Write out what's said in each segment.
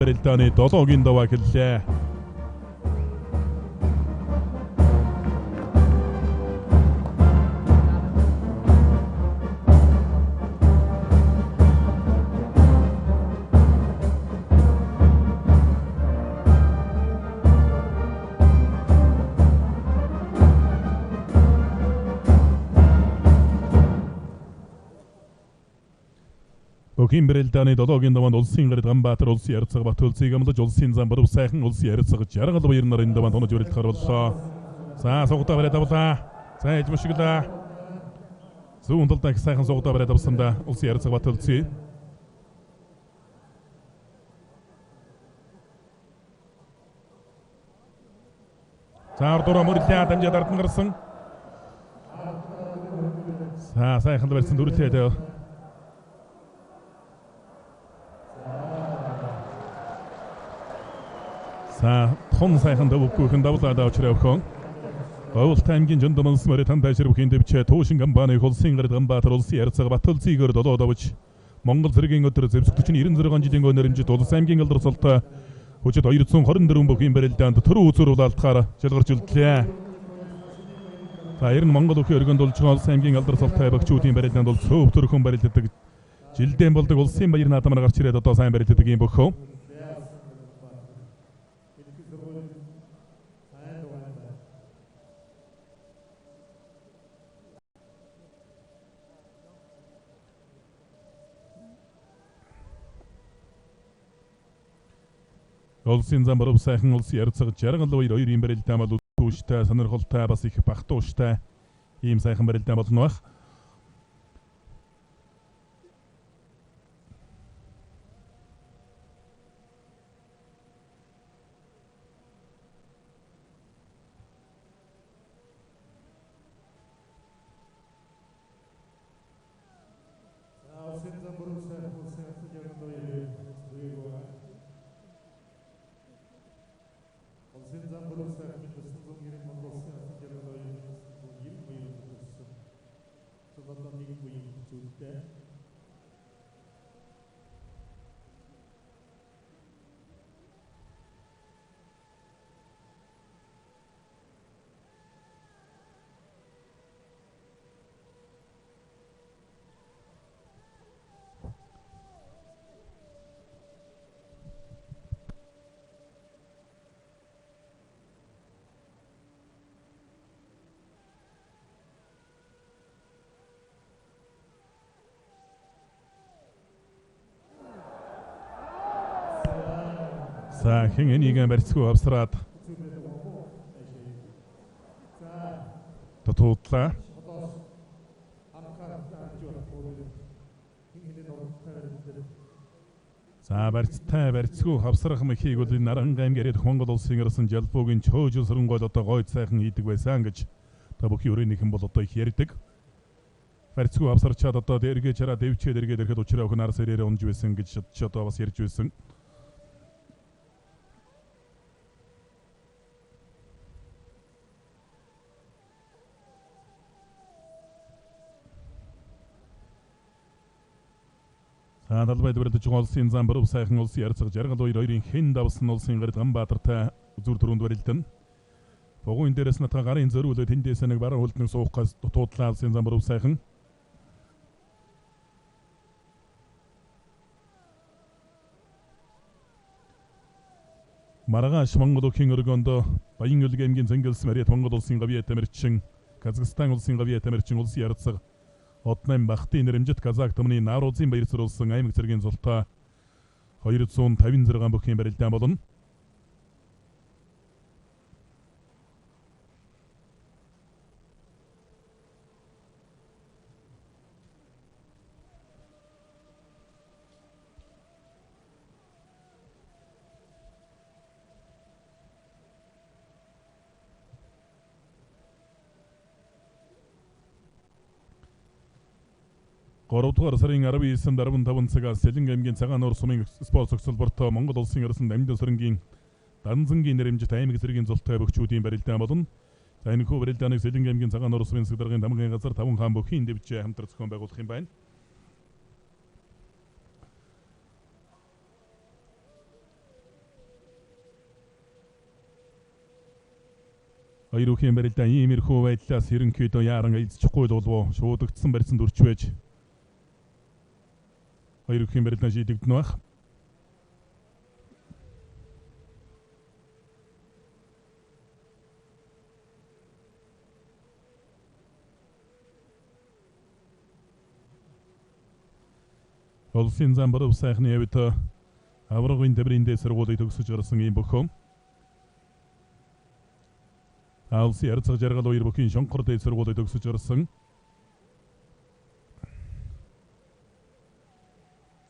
Брэлданы 7-гийн даваа хэллээ. Бөхийн Брэлданы 7-гийн даваанд улсын гэрд Ганбаатар улсын ярилцаг Батулцыг амлаж улсын зам Боров сайхан улсын ярилцаг Жаргал баяр нарын даваанд тонож өрөлдөх боллоо. За сугтаа барайд авлаа. За ээж мушиглаа. Зүүн талдаа их сайхан сугтаа барайд авсандаа улсын ярилцаг Батулцыг. За ардураа мөрлөө дамжаад ард нь гарсан. За сайхан барьсан дүрлээ. За тун сайхан дэвгүйхэн давлаад авчраа өгөн. Говьл таймгийн жандаманс мөрө тандаа ширвхийн дэвчээ туушин гамбаны холсын гэрд Ганбаатар улсын ярилцаг Батулцыгоор долоод авч Монгол цэргийн өдөр зэвсэгтчин 96 жилийн өнөрөмжид улс аймгийн алдар султаа хүчит 224 Бөхийн Брэлданд төрөө үзүр улаалтахаар шалгарч үлдлээ. За ер нь Монгол өхөө өргөнд улжгаа улс аймгийн алдар султаа бөгчүүдийн Брэлданд бол цөв төрхөн барилддаг жилдэн болдог улсын баяр наадамаар гарч ирээд одоо сайн барилддаг юм бөхөө. Улсын зам Боров сайхан улсын ярилцаг Жаргал баяр 2 юм барилдаан бол үдүүштэй сонирхолтой бас их багтууштай ийм сайхан барилдаан болно байх. За хэн энийг барьцгүй авсраад тутуудлаа. За барьцгүй авсрах мөхийг бол Наранга аймгийн Монгол улсын ирсэн жалбуугийн чөөжил сөрөнгөл одоо гойд сайхан хийдэг байсан гэж та бүхэн өрөөнийхэн бол одоо их ярьдаг. Барьцгүй авсарчаад одоо дэргээ чараа дэвчээд эргээд ирэхэд учраа өхөн арс ирээрээ унж байсан гэж одоо бас ярьж байсан. Далбайд бүрдэж байгаа улсын зам Боров сайхан улсын ярилцаг Жаргал баяр 2-ын хэн давсан улсын гэрд Ганбаатартай үзүр төрөнд барилдан. Богуун дээрээс натга гарын зөрүүлээ тэндээс нэг баруун хөлтний суухгаас дутуудлаа улсын зам Боров сайхан. Маргааш Монгол өхийн өргөнд Баян өлг аймгийн Зэнгэлс Мариат Монгол улсын гавьяа тамирчин, Казахстан улсын гавьяа тамирчин улсын ярилцаг Отнайм Бахтын нэрэмжит Казак түмний Наурузын баяр сурулсан аймаг цэргийн зултаа 256 Бөхийн барилдаан болно. Горовдугаар сарын 19-нд 15 цагаас Сэлэнг аймгийн Цагаан нуур сумын спорт цогцлборт Монгол улсын ирсэн Намдын сөрөнгийн Данзангийн нэрэмжит аймаг цэргийн зултай бөхчүүдийн барилдаан болон за энэ хүү барилдааныг Сэлэнг аймгийн Цагаан нуур сумын Сэгдаргын дамгын газар 5 хаан Бөхийн дэвжээ хамтран зохион байгуулах юм байна. Хоёрын барилдаа иймэрхүү байдлаас ерөнхийдөө яаран эзчихгүй болов шуудагдсан барьсан дүрч байж хоёрын барилдаа шийдэгдэнэ баг. Улсын зам баруун сайхны явд аврагын дэврийн дэсргуулыг төгсөж гарсан юм бөхөн. Улсын ярцаг жаргал хоёр бүхийн шонхор дэсргуулыг төгсөж гарсан.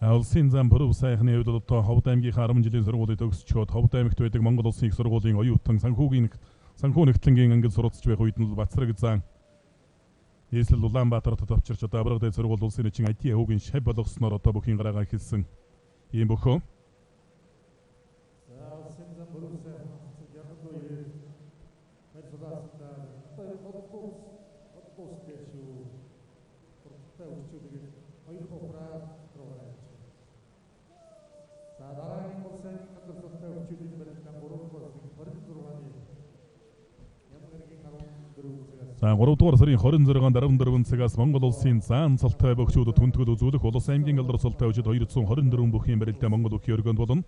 Улсын зам баруун сайхны явд одоо Ховд аймгийн 10 жилийн сургуулийг төгсчөөд Ховд аймагт байдаг Монгол Улсын их сургуулийн оюутан санхүү нэгтлэнгийн ангид суралцж байх үед нь Бацраг зан Эсвэл Улаанбаатарт товчирч одоо аврагын сургууль улсын нэгэн IT хүүгийн шав болгосноор одоо бүхийн гараагаа хэлсэн юм бөхөө. За 3 дугаар сарын 26-нд 14 цагаас Монгол улсын заан цолтой бөхчүүдэд хүндэтгэл үзүүлэх Улас аймгийн алдар цолтой өчид 224 бүхийн барилдаа Монгол бүхий өргөнд болно.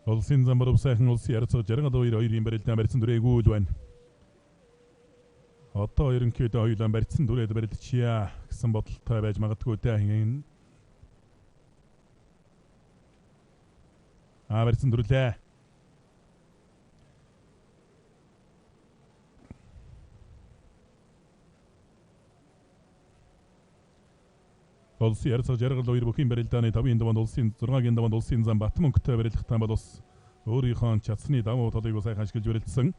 Улсын зам баруун сайхан улсын ярцаг жаргал хоёрын барилдаа барьсан дүрээгүй л байна. Одоо ерөнхийдөө хоёулаа барьсан дүрээд барилдчихъя гэсэн бодолтой байж магадгүй дээ. Барьсан дүрлээ. Улсын ярцаг жаргал хоёр бүхийн барилдааны 5-ын даванд улсын 6-гийн даванд улсын зам Батмөнгөтэй барилдахтаа бол бас өөрийнхөө чадсны давуу талыг сайхан ашиглаж барилдсан.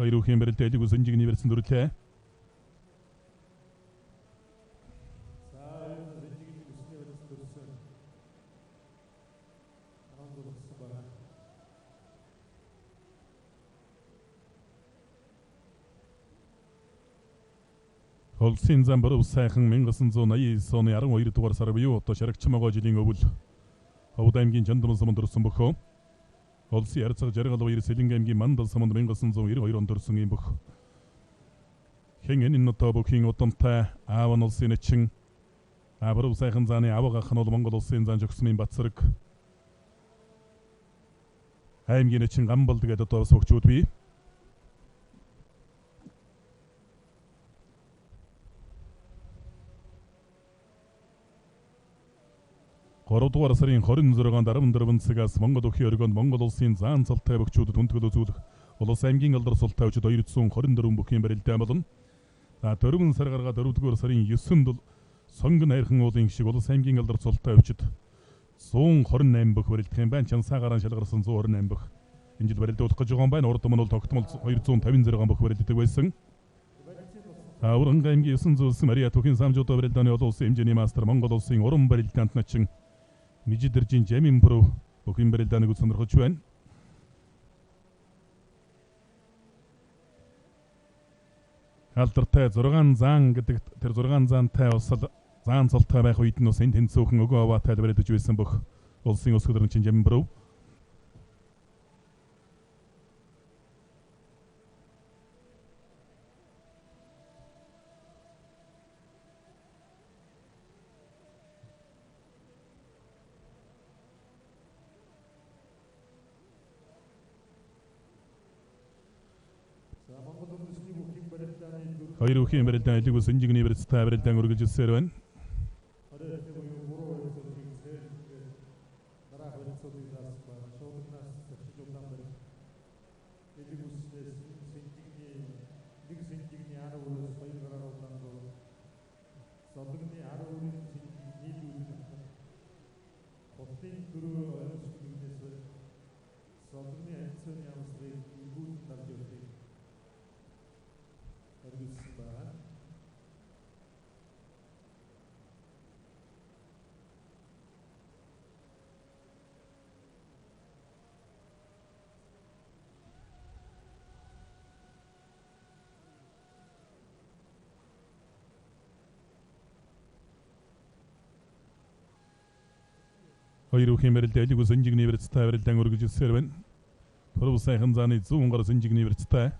Хоёр бүхийн барилдаа элэг үсэнжигний барьсан дүрлээ. Улсын зам баруун сайхан 1989 оны 12 дугаар сар буюу одоо шарагчмагоо жилийн өвөл Ховд аймгийн Жандаман суманд төрсөн бөхөө. Улсын ярцаг жаргал хоёр Сэлэнг аймгийн Мандал суманд 1992 онд төрсөн юм бөх. Хэн энэ одоо бүхийн удамтай аав нь улсын нэчин баруун сайхан зааны аваг ах нь бол Монгол улсын зан жогсмын Бацраг аймгийн нэчин Гамбалд гэдэг одоо бас хөгчүүд бий. 3 дугаар сарын 26-нд 14 цагаас Монгол өхий өргөнд Монгол улсын заан цалтай бөхчүүдэд хүндэтгэл үзүүлэх Улас аймгийн алдар султай өчид 224 бүхийн барилдаа болно. За 4 сар гаргаад 4 дугаар сарын 9-нд сонгон хайрхан уулын шиг Улас аймгийн алдар султай өчид 128 бүх барилдах юм байна. Чансаагаар шалгарсан 128 бүх. Энэ жил барилдуулах гэж байгаа юм байна. Урд өмнө бол тогтмол 256 бүх барилддаг байсан. Аврагын аймгийн 9 зүйлсэн Мария Түүхийн самжуудаа барилдааны олон улсын хэмжээний мастер Монгол улсын уран барилдаанд начин Мижидэржин Жамин Бру бүхэн барилдааныг сонирхож байна. Алдартай 6 заан гэдэг тэр 6 заантай усал заан цолтой байх үед нь энэ тэнцүүхэн өгөө аваатай барилдаж байсан бүх улсын ус хөдөлгөөний Жамин Бру. Хоёр үхийн барилдаан элэг ус инжигний барилцтай барилдаан үргэлжилсээр байна. Хоёр үхийн барилдаан элэг ус инжигний барилцтай барилдаан үргэлжилсээр байна. Турав сайхан зааны 100 гаруй инжигний барилцтай.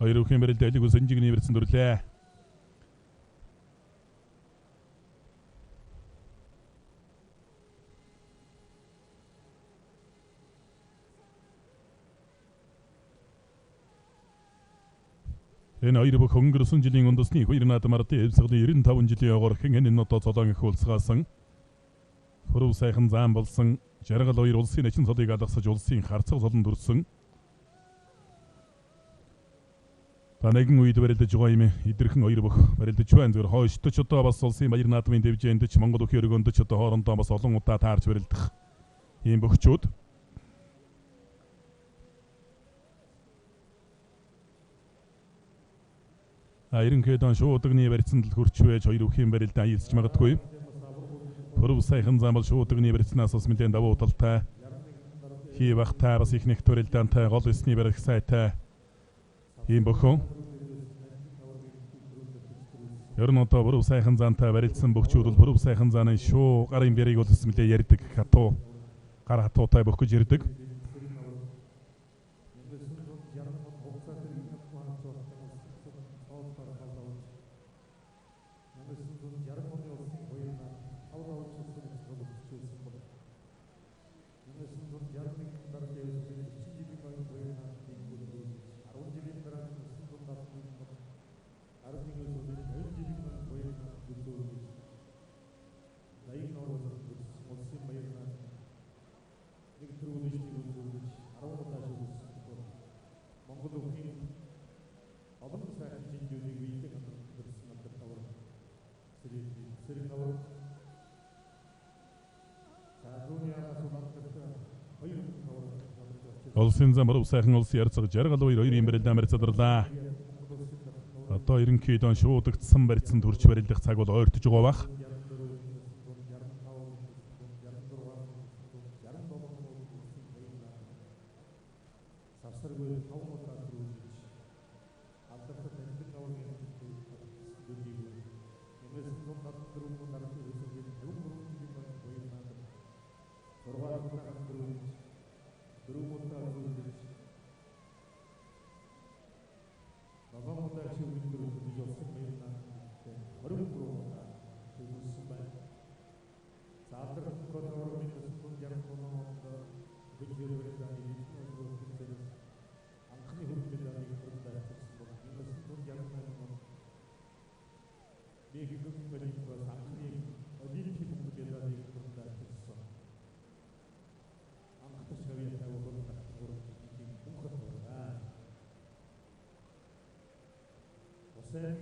Хоёр үхийн барилдаан элэг ус инжигний барилцсан дүрлээ. Энэ хоёр бүх өнгөрсөн жилийн үндэсний хоёр наадмаар дэвсглийн 95 жилийн огорхон энэ одоо цолон их уулзгаасан. Турав сайхан заан болсон жаргал хоёр улсын ачин цолыг алгасаж улсын харцаг цолон дүрсэн. Та нэгэн үед барилдаж байгаа юм идэрхэн хоёр бүх барилдаж байна. Зөвхөн хойшдоч одоо бас улсын баяр наадмын дэвжээнд ч Монгол өхий өргөнд ч одоо хоорондоо бас олон удаа таарч барилдах ийм бөхчүүд. Ерөнхийдөө шуудагны барьцанд л хурч байж хоёр үхийн барилдаан хийсч магадгүй. Турав сайхан зам бол шуудагны барьцнаас бас нэлээд давуу талтай хий багтаа бас их нэг барилдаантай гол эсний барих сайтай ийм бөхөн. Ер нь одоо бүрв сайхан заантай барилдсан бөхчүүд бол бүрв сайхан зааны шуу гарын бэрийг бол эсмэлээ ярьдаг хатуу гар хатуутай бөхөж ярьдаг. Улсын замбар сайхан улсын ярцаг жаргал хоёр хоёрын барилдаан барьцаадарлаа. Одоо ерөнхийдөө шуудагдсан барьцсан төрч барилдах цаг бол ойртож байгаа бах.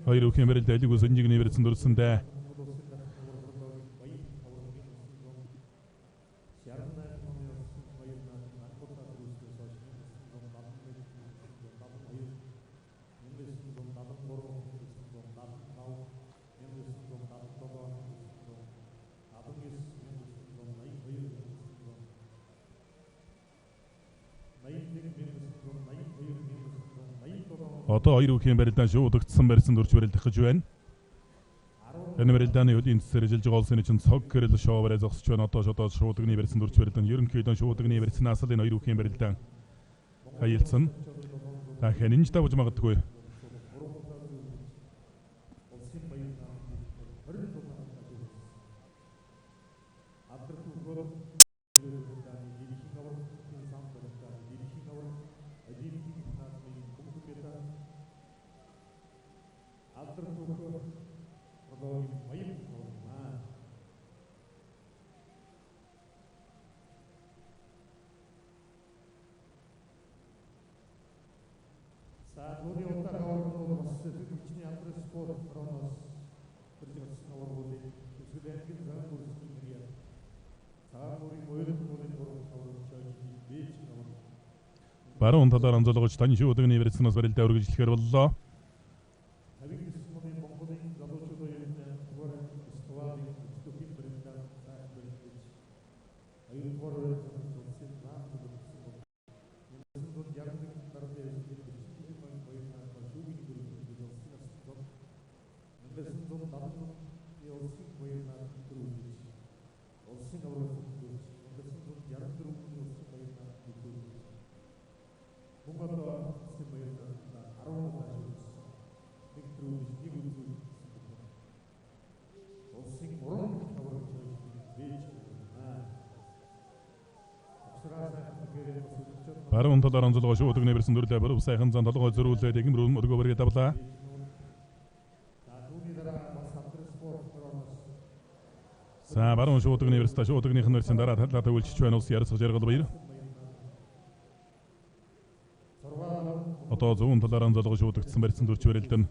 Хоёр үхийн барилдаан элэг ус инжигний барилдсан дүрсэндээ Одоо хоёр үхийн барилдаан шуудагдсан барьсан дөрж барилдах гэж байна. Энэ барилдааны үеийн цэсэр жилж байгаа улсын чинь цог гэрэл шоовроо зогсож байна. Одоо шуудагны барьсан дөрж барилдаан ерөнхийдөө шуудагны барьснаас л энэ хоёр үхийн барилдаан хаялцсан. Дахин энэ давж магадгүй. Баруун талаар онцолгож тань шуудагны барьснаас барилдаа үргэлжлэхээр боллоо. Баруун талаар онцолгож шуудагны барьсан дүрлээ баруун сайхан зан толгой зөрүүлээд игмэр өргөө бэргээ давлаа. За баруун шуудагны барьсан шуудагных нь барьсан дараа талаа төвлөж байна ус ярсгаж яргал баяр. Одоо зүүн талаар онцолгож шуудагдсан барьсан дүрч барилдан.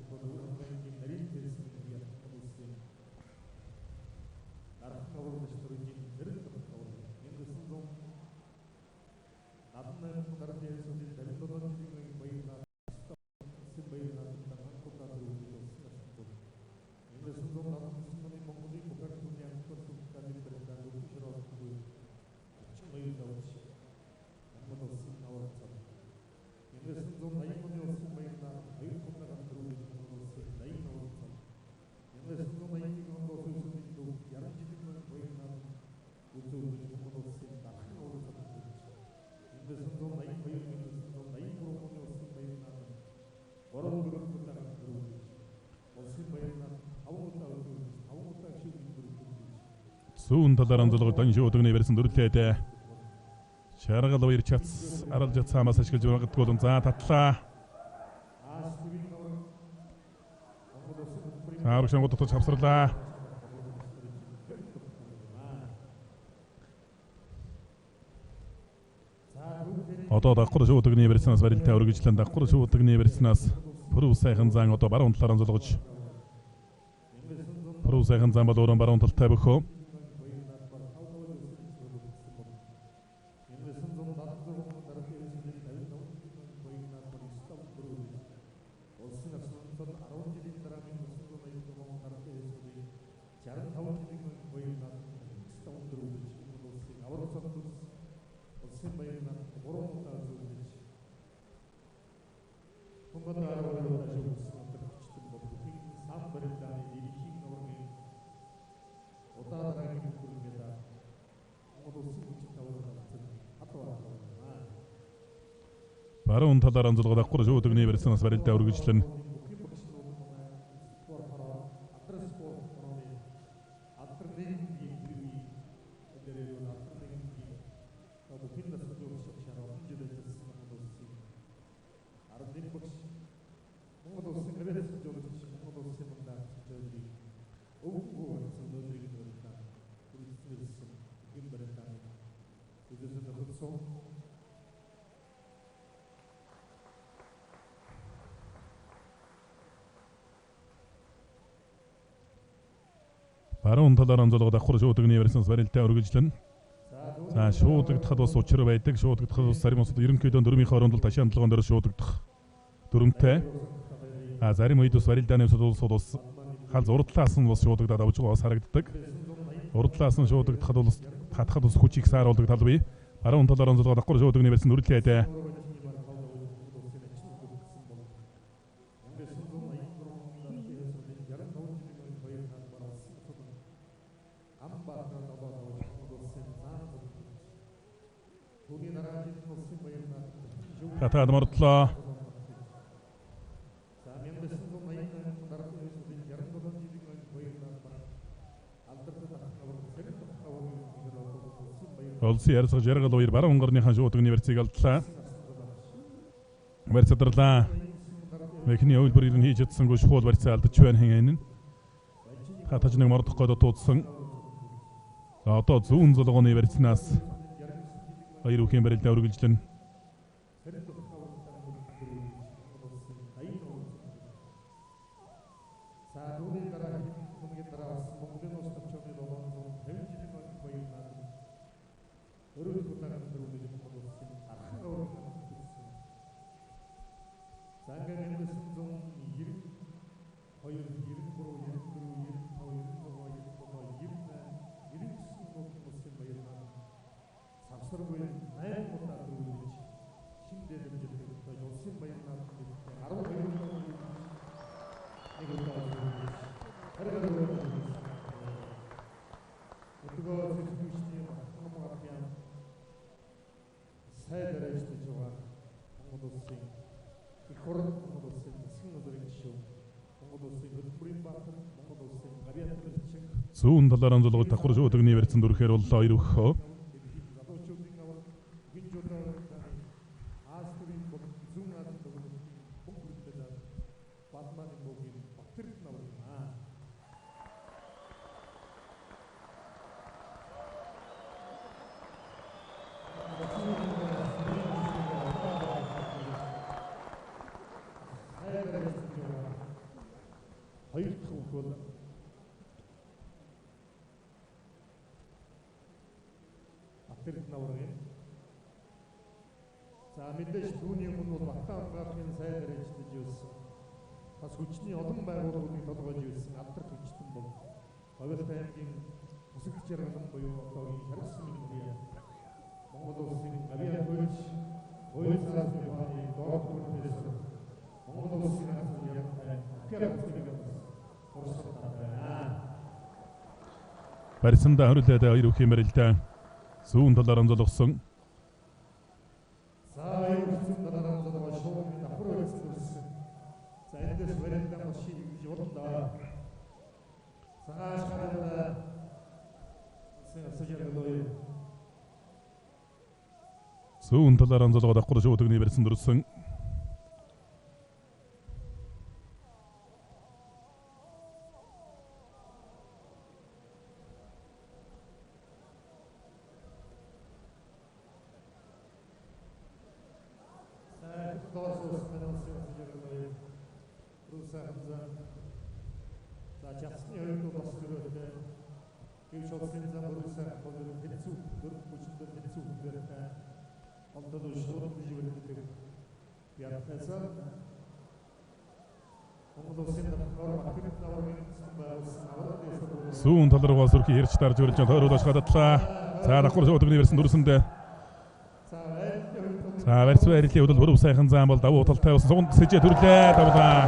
Зүүн талаар онцолгож тань шуудагны барьсан дүрлээд шаргал баяр чац аралж цаамаас ашиглаж магадгүй за татлаа. Аргашин готож хавсарлаа. Одоо дагвар шуудагны барьснаас барилтаа үргэлжлэн дагвар шуудагны барьснаас пүрэв сайхан зан одоо баруун талаар онцолгож пүрэв сайхан зан бол өөрөө баруун талтай бөхөө. Баруун талаар онцолгож дагвар шуудагны барьснаас барилдаа үргэлжлэн. Баруун талаар онцолгож дагвар шуудагны барьснаас барилтаа үргэлжлэн. За шуудагдахад бас учир байдаг. Шуудагдахад бас зарим усуд ерөнхийдөө дөрмийн хооронд ташаан толгоон дээр шуудагдах дүрмтэй. Зарим үед бас барилдааны усуд бас хал урдлаас нь бас шуудагдаад авч байгаа бас харагддаг. Урдлаас нь шуудагдахад бол хатахад бас хүчийг сааруулдаг тал бий. Баруун талаар онцолгож дагвар шуудагны барьсан дүрлээд. Хатаад мордлоо. Олси ярсгаж яргал уяр баруун онгорныхаа шуудаг верцийг алдлаа. Верцэдэрлаа. Мехний өвлбөр ирэн хийж чадсангүй шууд верцээ алдаж байна хин энэ. Хатаж нэг мордох гээд туудсан. За одоо зүүн зулгооны верцнаас хоёр үхэн барилдаа үргэлжлэн. Зүүн талаараа зулгууд давхар шуудагны верцэн дүрхээр боллоо хоёр өгөхөө. За мэдээж түүний өмнө бол Батхан хамгааллын сайн дараачлаж явсан. Бас хүчний олон байгууллагуудыг толгойж явсан алдар хүчтэн бол Ховлт аймгийн өсөлт жаргалан буюу одоогийн Шаргасан мөрийн Монгол улсын гавьяа хөлж хууль цаасан бааны доогдол төрөөс Монгол улсын ахлын явтай гэрэлтийг орсон байна. Барьсандаа хөрөлдөө хоёр үхэн барилдаа зүүн талаараа зулгсан. Зүүн талаараа зулгаад давхар шуудагны барьсан дүрсэн. Зүүн тал руугаа сүрхий хэрч дарж өрж тойруулж гададлаа. За давхар шуудагны барьсан дүрсэндээ. За барьц байрлалын хөдөл бүрв сайхан зам бол давуу талтай ус суганд сэжээ төрлөө давлаа.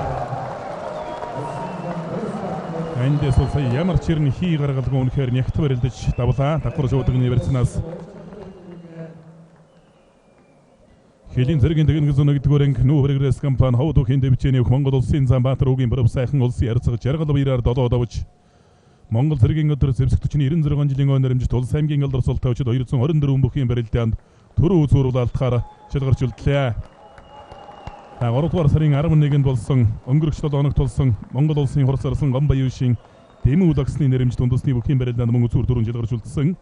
Эндээс бол сая ямар ч хэрний хий гаргалгүй үнэхээр нягт барилдаж давлаа. Давхар шуудагны барьцнаас Хэлийн зэргийн тэгнэг зүүн нэгдүгээр анги нүү прогресс компани ховд үхийн дэвжээний Монгол улсын Замбаатар уугийн бүрв сайхан улсын ярцаг жаргал баяраар долоо давж Монгол цэргийн өдөр зэвсэг 46 жилийн өн нэрмжит улс аймгийн алдар сул тавчид 224 бүхийн барилдаанд төрөө зурвалалтахаар шалгарчулдлаа. 3 дугаар сарын 11-нд болсон өнгөрөх 7 хоногт болсон Монгол улсын хурц арсан Гомбаяушийн Дэмүү лагсны нэрмжит үндэсний бүхийн барилдаанд мөн үзүүр дөрөв шалгарчулдсан.